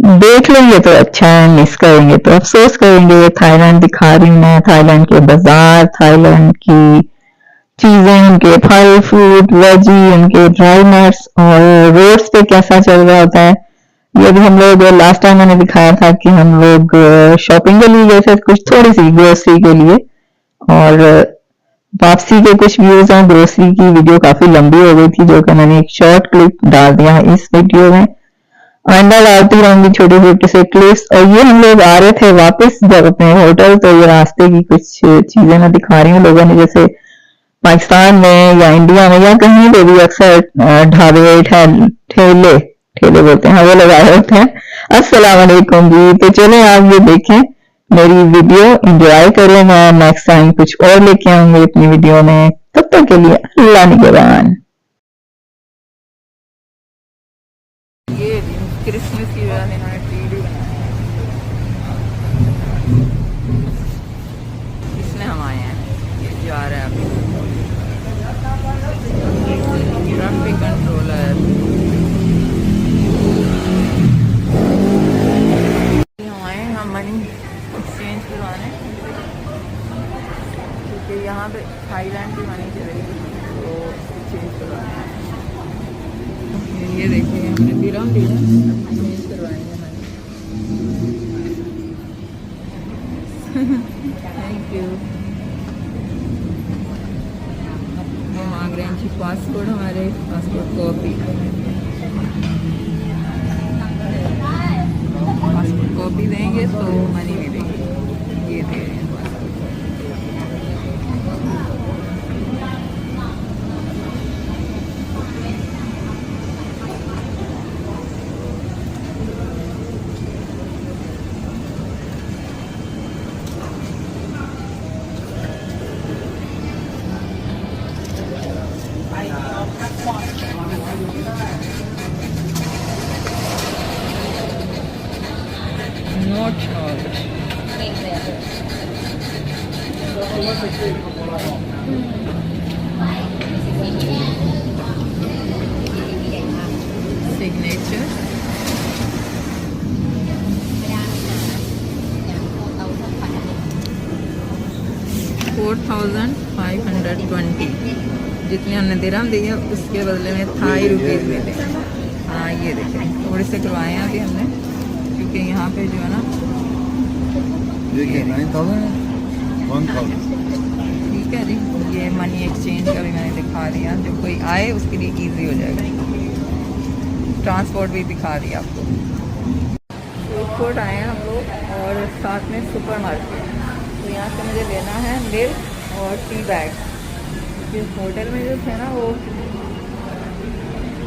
देख लेंगे तो अच्छा है, मिस करेंगे तो अफसोस करेंगे। थाईलैंड दिखा रही हूँ मैं, थाईलैंड के बाजार, थाईलैंड की चीजें, उनके फल फ्रूट वेजी, उनके ड्राई नट्स, और रोड्स पे कैसा चल रहा होता है। ये भी हम लोग लास्ट टाइम मैंने दिखाया था कि हम लोग शॉपिंग के लिए गए थे, कुछ थोड़ी सी ग्रोसरी के लिए, और वापसी के कुछ व्यूज हैं। ग्रोसरी की वीडियो काफी लंबी हो गई थी, जो कि मैंने एक शॉर्ट क्लिप डाल दिया है इस वीडियो में। आइंदा डालती रहूंगी छोटे छोटे से क्लिप्स। और ये हम लोग आ रहे थे वापस जब अपने होटल, तो ये रास्ते की कुछ चीजें मैं दिखा रही हूँ। लोगों ने जैसे पाकिस्तान में या इंडिया में या कहीं पे भी अक्सर ढाबे ठेले ठेले बोलते हैं, वो लगाए होते हैं। अस्सलाम वालेकुम जी। तो चले आप ये देखें मेरी वीडियो, एंजॉय करें। मैं नेक्स्ट टाइम कुछ और लेके आऊंगी अपनी वीडियो में। तब तक के लिए अल्लाह निगरान। ये क्रिसमस की वजह से इन्होंने ट्री भी बनाया है। इसमें हम आए हैं, ये जा रहा है अभी। ट्रैफिक कंट्रोलर हम आए हैं, हम मनी एक्सचेंज करवाने, क्योंकि यहाँ पे थाईलैंड की मनी चलेगी तो एक्सचेंज करवाना है। ये देखिए हमने दिरहम दिया, चेंज करवाएंगे मनी। Thank you. वो मांग रहे हैं कि पासपोर्ट, हमारे पासपोर्ट कॉपी, पासपोर्ट कॉपी देंगे तो मनी भी देंगे। ये दे रहे हैं नोट नोट। सिग्नेचर 4520, जितने हमने दिरहम दिए उसके बदले में थाई रुपीज़ देते हैं। हाँ ये देखें, थोड़े से करवाए हैं अभी हमने, क्योंकि यहाँ पे जो है ना, देखिए 9000 1000। ठीक है जी। ये मनी एक्सचेंज का भी मैंने दिखा दिया, जो कोई आए उसके लिए इजी हो जाएगा। ट्रांसपोर्ट भी दिखा दिया आपको। फूड कोर्ट आए हैं हम लोग, और साथ में सुपर मार्केट। तो यहाँ से मुझे लेना है मिल्क और टी बैग। जिस होटल में जो थे ना, वो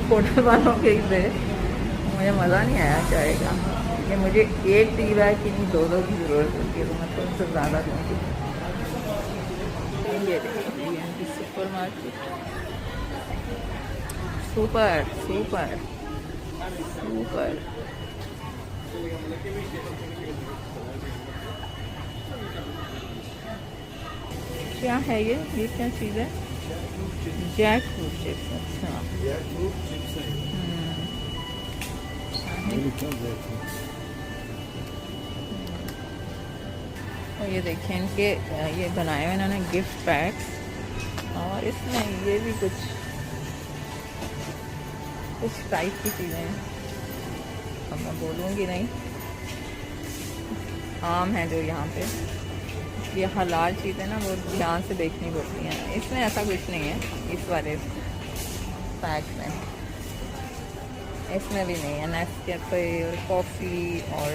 होटल वालों के ही थे, मुझे मज़ा नहीं आया चाय का, कि मुझे एक टी बैग की नहीं, दो की ज़रूरत होती है, तो मैं थोड़ा सा ज़्यादा दूँगी। ये देखिए supermarket, super super super. क्या है ये क्या चीज़ है? Jackfruit chips. अच्छा। और ये देखिए इनके ये बनाए हुए इन्होंने गिफ्ट पैक्स, और इसमें ये भी कुछ टाइप की चीज़ें हैं, अब मैं बोलूँगी नहीं। आम है जो यहाँ पे, ये हलाल चीज़ें ना वो ध्यान से देखनी पड़ती हैं। इसमें ऐसा कुछ नहीं है, इस वाले पैक्स में, इसमें भी नहीं है। नेस्कैफे और कॉफ़ी और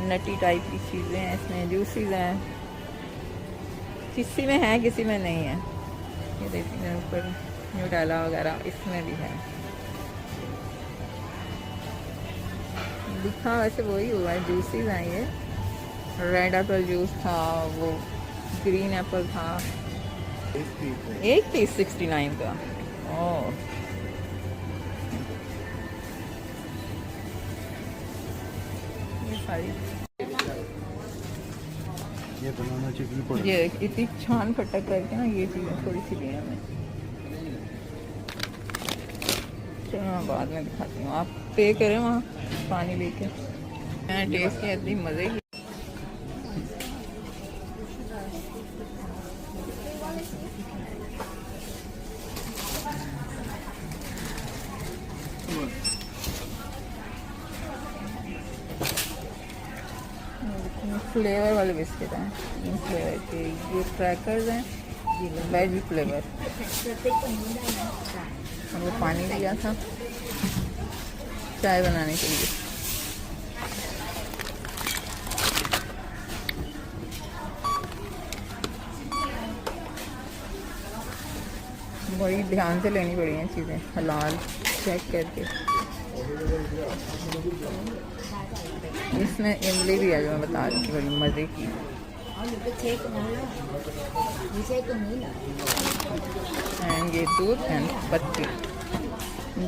नटी टाइप की चीज़ें हैं इसमें, जूसीज हैं, किसी में है किसी में नहीं है। ये देखिए ऊपर न्यूटेला वगैरह इसमें भी है। दिखा वैसे वही हुआ है, जूसीज हैं ये। रेड एप्पल जूस था, वो ग्रीन एप्पल था। एक पीस 69 का। ओह ये सारी, ये बनाना चाहिए पड़े। ये इतनी छान फटक करके ना, ये चीज़ें थोड़ी सी ली हमें। चलो मैं बाद में दिखाती हूँ, आप पे करें वहाँ पानी लेके। मैंने टेस्ट किया, इतनी मज़े की। फ्लेवर वाले बिस्किट हैं, इन फ्लेवर के। ये क्रैकर्स हैं, वेज फ्लेवर। हमको पानी दिया था चाय बनाने के लिए। बड़ी ध्यान से लेनी पड़ी हैं चीज़ें, हलाल चेक करके। इसमें इमली भी है जो मैं बता रही थी, बड़ी मज़े की। एंड ये दूध एंड पत्ती,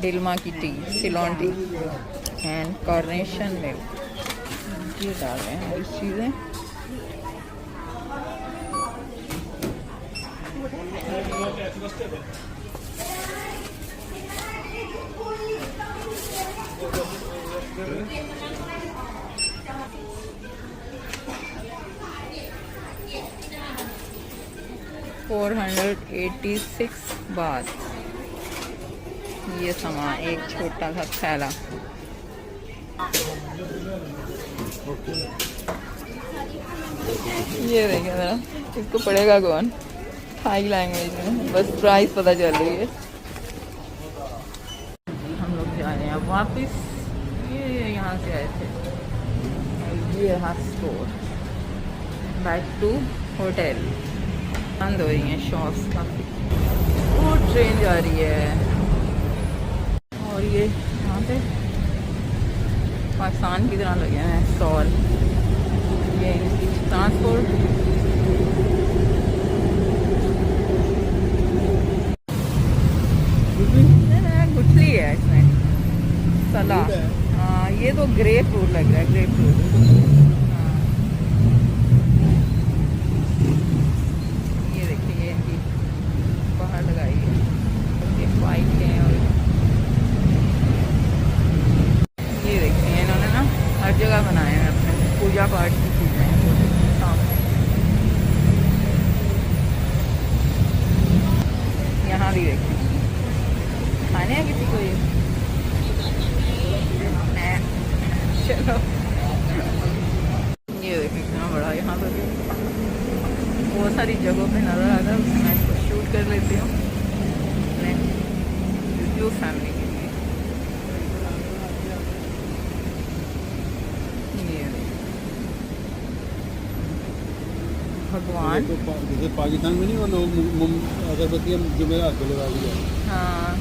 डिल्मा की T, Ceylon T and coronation milk. ये डाल रहे हैं कुछ चीज़ें। $486 बात। ये सामान एक छोटा सा थैला। ये देखिए ज़रा, इसको पढ़ेगा कौन? थाई लैंग्वेज में, बस प्राइस पता चल रही है। हम लोग जा रहे हैं अब वापस। ये यहाँ से आए थे, ये रहा स्टोर। Back to hotel. बंद हो रही हैं शॉप्स काफ़ी। वो ट्रेन जा रही है और ये यहाँ पे पाकिस्तान की तरह लगे हैं स्टॉल। ये ट्रांसपोर्ट। गुठली है इसमें, सलाह। हाँ, ये तो ग्रेप फ्रूट लग रहा है, ग्रेप फ्रूट। ये देखिए, ये इनकी बाहर लगाई है, ये वाइट है। और ये देखिए, इन्होंने ना हर जगह बनाए हैं अपने पूजा पाठ की चीज़ें सामने। यहाँ भी देखिए, खाने हैं किसी को ये? चलो, ये देखिए कितना बड़ा यहाँ पर भी बहुत सारी जगहों पे नज़र आ रहा है। मैं इसको शूट कर लेती हूँ अपने यूट्यूब फैमिली के लिए। ये भगवान, जैसे पाकिस्तान में नहीं वो लोग अगरबत्तियाँ जुमेरात को लगा दिया। हाँ